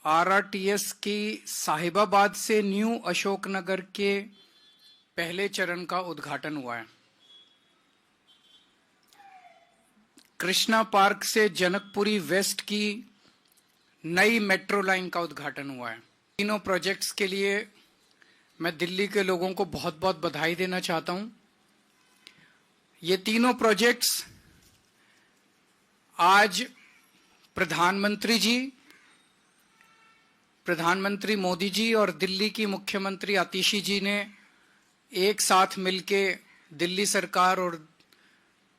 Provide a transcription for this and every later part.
RRTS की साहिबाबाद से new Ashoknagar के पहले चरण का उद्घाटन हुआ है। कृष्णा पार्क से जनकपुरी वेस्ट की नई मेट्रो लाइन का उद्घाटन हुआ है। तीनों प्रोजेक्ट्स के लिए मैं दिल्ली के लोगों को बहुत बहुत बधाई देना चाहता हूं। ये तीनों प्रोजेक्ट्स आज प्रधानमंत्री मोदी जी और दिल्ली की मुख्यमंत्री आतिशी जी ने एक साथ मिलके, दिल्ली सरकार और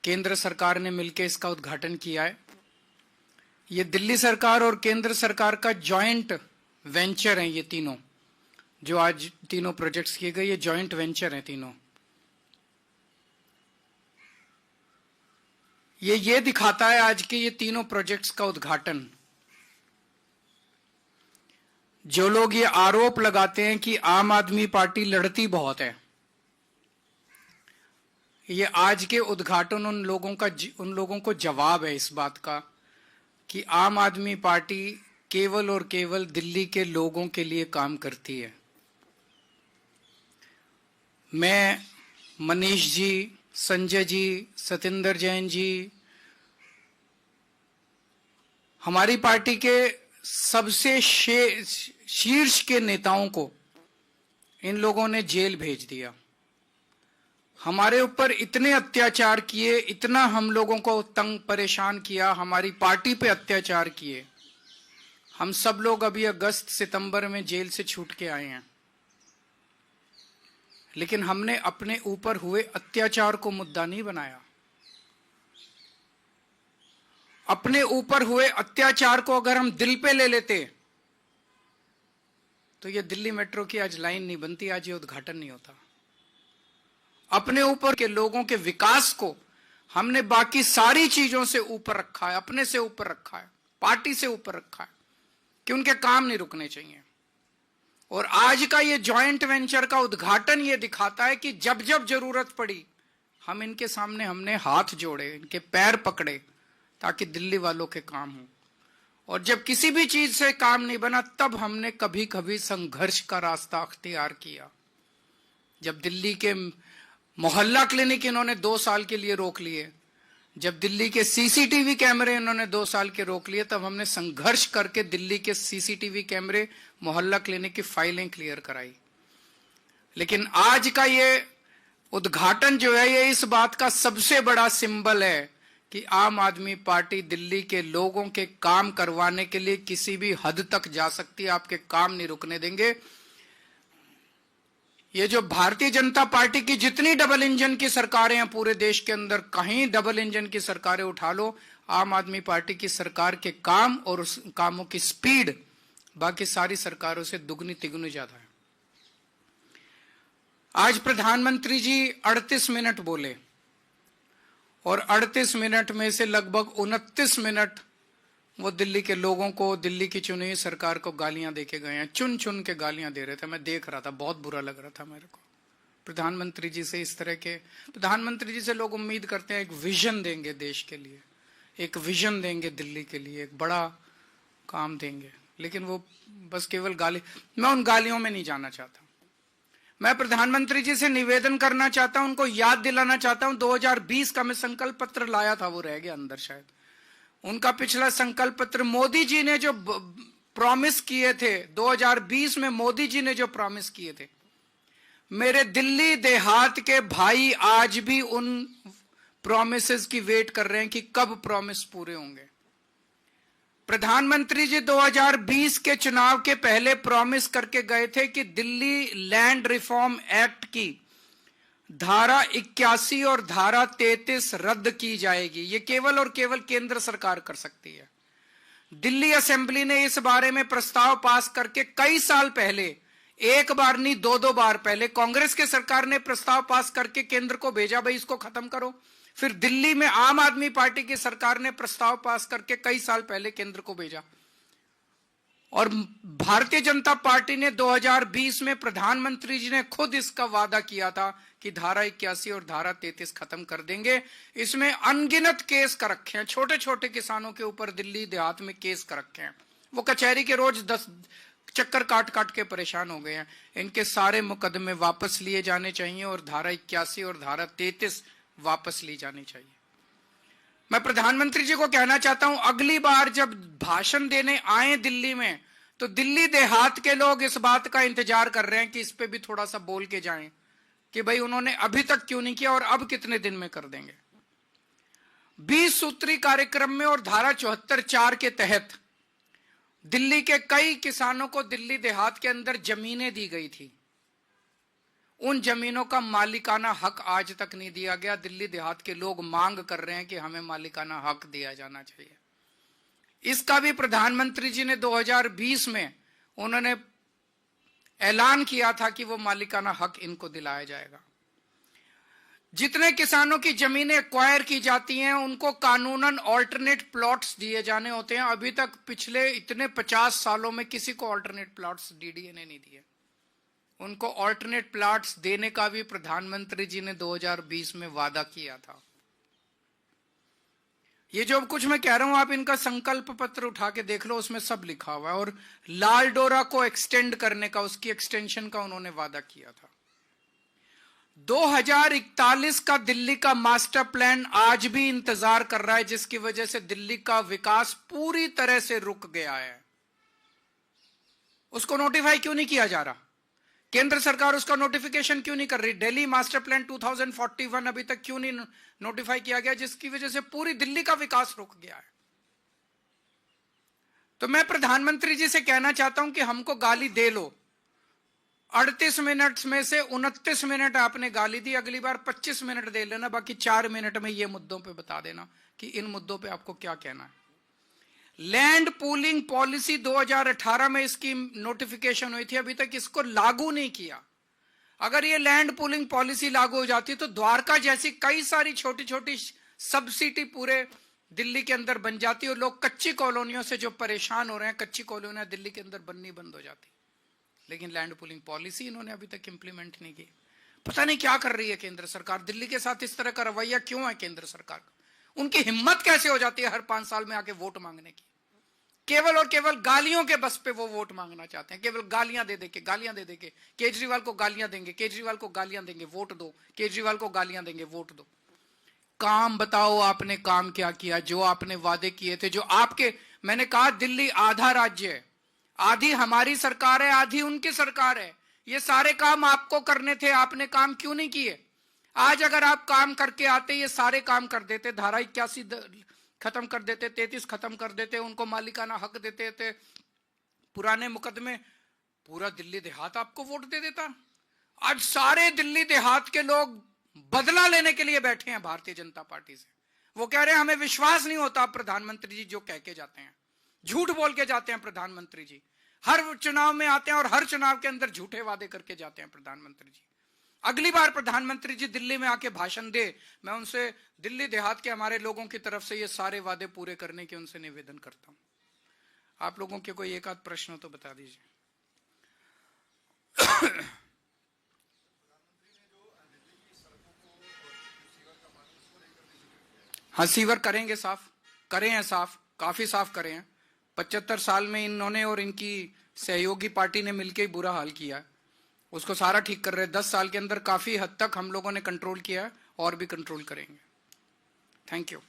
केंद्र सरकार ने मिलके इसका उद्घाटन किया है। ये दिल्ली सरकार और केंद्र सरकार का जॉइंट वेंचर है। ये तीनों जो आज तीनों प्रोजेक्ट्स किए गए, ये जॉइंट वेंचर हैं तीनों। ये दिखाता है आज के ये तीनों प्रोजेक्ट्स का उद्घाटन। जो लोग ये आरोप लगाते हैं कि आम आदमी पार्टी लड़ती बहुत है, ये आज के उद्घाटन उन लोगों को जवाब है इस बात का कि आम आदमी पार्टी केवल और केवल दिल्ली के लोगों के लिए काम करती है। मैं, मनीष जी, संजय जी, सतिंदर जैन जी, हमारी पार्टी के सबसे शीर्ष के नेताओं को इन लोगों ने जेल भेज दिया। हमारे ऊपर इतने अत्याचार किए, इतना हम लोगों को तंग परेशान किया, हमारी पार्टी पे अत्याचार किए। हम सब लोग अभी अगस्त सितंबर में जेल से छूट के आए हैं, लेकिन हमने अपने ऊपर हुए अत्याचार को मुद्दा नहीं बनाया। अपने ऊपर हुए अत्याचार को अगर हम दिल पे ले लेते तो ये दिल्ली मेट्रो की आज लाइन नहीं बनती, आज ये उद्घाटन नहीं होता। अपने ऊपर के लोगों के विकास को हमने बाकी सारी चीजों से ऊपर रखा है, अपने से ऊपर रखा है, पार्टी से ऊपर रखा है कि उनके काम नहीं रुकने चाहिए। और आज का ये जॉइंट वेंचर का उद्घाटन ये दिखाता है कि जब जब जरूरत पड़ी हम इनके सामने हमने हाथ जोड़े, इनके पैर पकड़े ताकि दिल्ली वालों के काम हो। और जब किसी भी चीज से काम नहीं बना तब हमने कभी कभी संघर्ष का रास्ता अख्तियार किया। जब दिल्ली के मोहल्ला क्लिनिक इन्होंने 2 साल के लिए रोक लिए, जब दिल्ली के सीसीटीवी कैमरे इन्होंने 2 साल के रोक लिए, तब हमने संघर्ष करके दिल्ली के सीसीटीवी कैमरे, मोहल्ला क्लिनिक की फाइलें क्लियर कराई। लेकिन आज का ये उद्घाटन जो है, ये इस बात का सबसे बड़ा सिंबल है कि आम आदमी पार्टी दिल्ली के लोगों के काम करवाने के लिए किसी भी हद तक जा सकती है। आपके काम नहीं रुकने देंगे। ये जो भारतीय जनता पार्टी की जितनी डबल इंजन की सरकारें हैं पूरे देश के अंदर, कहीं डबल इंजन की सरकारें उठा लो, आम आदमी पार्टी की सरकार के काम और उस कामों की स्पीड बाकी सारी सरकारों से दुगनी तिगुनी ज्यादा है। आज प्रधानमंत्री जी 38 मिनट बोले और 38 मिनट में से लगभग 29 मिनट वो दिल्ली के लोगों को, दिल्ली की चुनी हुई सरकार को गालियां देके गए हैं। चुन चुन के गालियां दे रहे थे। मैं देख रहा था, बहुत बुरा लग रहा था मेरे को। प्रधानमंत्री जी से इस तरह के, प्रधानमंत्री जी से लोग उम्मीद करते हैं एक विजन देंगे देश के लिए, एक विजन देंगे दिल्ली के लिए, एक बड़ा काम देंगे, लेकिन वो बस केवल गाली। मैं उन गालियों में नहीं जाना चाहता। मैं प्रधानमंत्री जी से निवेदन करना चाहता हूं, उनको याद दिलाना चाहता हूं, 2020 का मैं संकल्प पत्र लाया था, वो रह गया अंदर शायद। उनका पिछला संकल्प पत्र, मोदी जी ने जो प्रॉमिस किए थे 2020 में, मोदी जी ने जो प्रॉमिस किए थे, मेरे दिल्ली देहात के भाई आज भी उन प्रॉमिसेस की वेट कर रहे हैं कि कब प्रॉमिस पूरे होंगे। प्रधानमंत्री जी 2020 के चुनाव के पहले प्रॉमिस करके गए थे कि दिल्ली लैंड रिफॉर्म एक्ट की धारा 81 और धारा 33 रद्द की जाएगी। ये केवल और केवल केंद्र सरकार कर सकती है। दिल्ली असेंबली ने इस बारे में प्रस्ताव पास करके कई साल पहले, एक बार नहीं 2-2 बार पहले, कांग्रेस के सरकार ने प्रस्ताव पास करके केंद्र को भेजा, भाई इसको खत्म करो। फिर दिल्ली में आम आदमी पार्टी की सरकार ने प्रस्ताव पास करके कई साल पहले केंद्र को भेजा। और भारतीय जनता पार्टी ने 2020 में, प्रधानमंत्री जी ने खुद इसका वादा किया था कि धारा 81 और धारा 33 खत्म कर देंगे। इसमें अनगिनत केस कर रखे हैं, छोटे छोटे किसानों के ऊपर दिल्ली देहात में केस कर रखे हैं। वो कचहरी के रोज 10 चक्कर काट काट के परेशान हो गए हैं। इनके सारे मुकदमे वापस लिए जाने चाहिए और धारा 81 और धारा 33 वापस ली जानी चाहिए। मैं प्रधानमंत्री जी को कहना चाहता हूं, अगली बार जब भाषण देने आए दिल्ली में, तो दिल्ली देहात के लोग इस बात का इंतजार कर रहे हैं कि इस पे भी थोड़ा सा बोल के जाएं कि भाई उन्होंने अभी तक क्यों नहीं किया और अब कितने दिन में कर देंगे। 20 सूत्री कार्यक्रम में और धारा 74(4) के तहत दिल्ली के कई किसानों को दिल्ली देहात के अंदर जमीनें दी गई थी। उन जमीनों का मालिकाना हक आज तक नहीं दिया गया। दिल्ली देहात के लोग मांग कर रहे हैं कि हमें मालिकाना हक दिया जाना चाहिए। इसका भी प्रधानमंत्री जी ने 2020 में उन्होंने ऐलान किया था कि वो मालिकाना हक इनको दिलाया जाएगा। जितने किसानों की जमीनें एक्वायर की जाती हैं उनको कानूनन ऑल्टरनेट प्लॉट्स दिए जाने होते हैं। अभी तक पिछले इतने 50 सालों में किसी को ऑल्टरनेट प्लॉट्स डीडीए ने नहीं दिए। उनको ऑल्टरनेट प्लॉट्स देने का भी प्रधानमंत्री जी ने 2020 में वादा किया था। ये जो कुछ मैं कह रहा हूं, आप इनका संकल्प पत्र उठा के देख लो, उसमें सब लिखा हुआ है। और लाल डोरा को एक्सटेंड करने का, उसकी एक्सटेंशन का उन्होंने वादा किया था। 2041 का दिल्ली का मास्टर प्लान आज भी इंतजार कर रहा है, जिसकी वजह से दिल्ली का विकास पूरी तरह से रुक गया है। उसको नोटिफाई क्यों नहीं किया जा रहा? केंद्र सरकार उसका नोटिफिकेशन क्यों नहीं कर रही? दिल्ली मास्टर प्लान 2041 अभी तक क्यों नहीं नोटिफाई किया गया, जिसकी वजह से पूरी दिल्ली का विकास रुक गया है। तो मैं प्रधानमंत्री जी से कहना चाहता हूं कि हमको गाली दे लो। 38 मिनट में से 29 मिनट आपने गाली दी, अगली बार 25 मिनट दे लेना, बाकी 4 मिनट में ये मुद्दों पे बता देना कि इन मुद्दों पे आपको क्या कहना है। लैंड पूलिंग पॉलिसी 2018 में इसकी नोटिफिकेशन हुई थी, अभी तक इसको लागू नहीं किया। अगर ये लैंड पूलिंग पॉलिसी लागू हो जाती तो द्वारका जैसी कई सारी छोटी छोटी सब सिटी पूरे दिल्ली के अंदर बन जाती और लोग कच्ची कॉलोनियों से जो परेशान हो रहे हैं, कच्ची कॉलोनियां दिल्ली के अंदर बननी बंद हो जाती। लेकिन लैंड पूलिंग पॉलिसी इन्होंने अभी तक इंप्लीमेंट नहीं की। पता नहीं क्या कर रही है केंद्र सरकार। दिल्ली के साथ इस तरह का रवैया क्यों है केंद्र सरकार का? उनकी हिम्मत कैसे हो जाती है हर 5 साल में आके वोट मांगने की? केवल और केवल गालियों के बस पे वो वोट मांगना चाहते हैं। केवल गालियां दे देके केजरीवाल को गालियां देंगे, केजरीवाल को गालियां देंगे, वोट दो, केजरीवाल को गालियां देंगे, वोट दो। काम बताओ, आपने काम क्या किया? जो आपने वादे किए थे, जो आपके, मैंने कहा दिल्ली आधा राज्य है, आधी हमारी सरकार है, आधी उनकी सरकार है। ये सारे काम आपको करने थे, आपने काम क्यों नहीं किए? आज अगर आप काम करके आते, ये सारे काम कर देते, धारा 81 खत्म कर देते, 33 खत्म कर देते, उनको मालिकाना हक देते थे, पुराने मुकदमे, पूरा दिल्ली देहात आपको वोट दे देता। आज सारे दिल्ली देहात के लोग बदला लेने के लिए बैठे हैं भारतीय जनता पार्टी से। वो कह रहे हैं हमें विश्वास नहीं होता प्रधानमंत्री जी जो कह के जाते हैं, झूठ बोल के जाते हैं प्रधानमंत्री जी। हर चुनाव में आते हैं और हर चुनाव के अंदर झूठे वादे करके जाते हैं प्रधानमंत्री जी। अगली बार प्रधानमंत्री जी दिल्ली में आके भाषण दे, मैं उनसे दिल्ली देहात के हमारे लोगों की तरफ से ये सारे वादे पूरे करने के उनसे निवेदन करता हूं। आप लोगों के कोई एक आध प्रश्न हो तो बता दीजिए। हाँ, सीवर करेंगे, साफ करे हैं, साफ काफी साफ करे हैं। 75 साल में इन्होंने और इनकी सहयोगी पार्टी ने मिलकर ही बुरा हाल किया है, उसको सारा ठीक कर रहे हैं। 10 साल के अंदर काफी हद तक हम लोगों ने कंट्रोल किया है और भी कंट्रोल करेंगे। Thank you.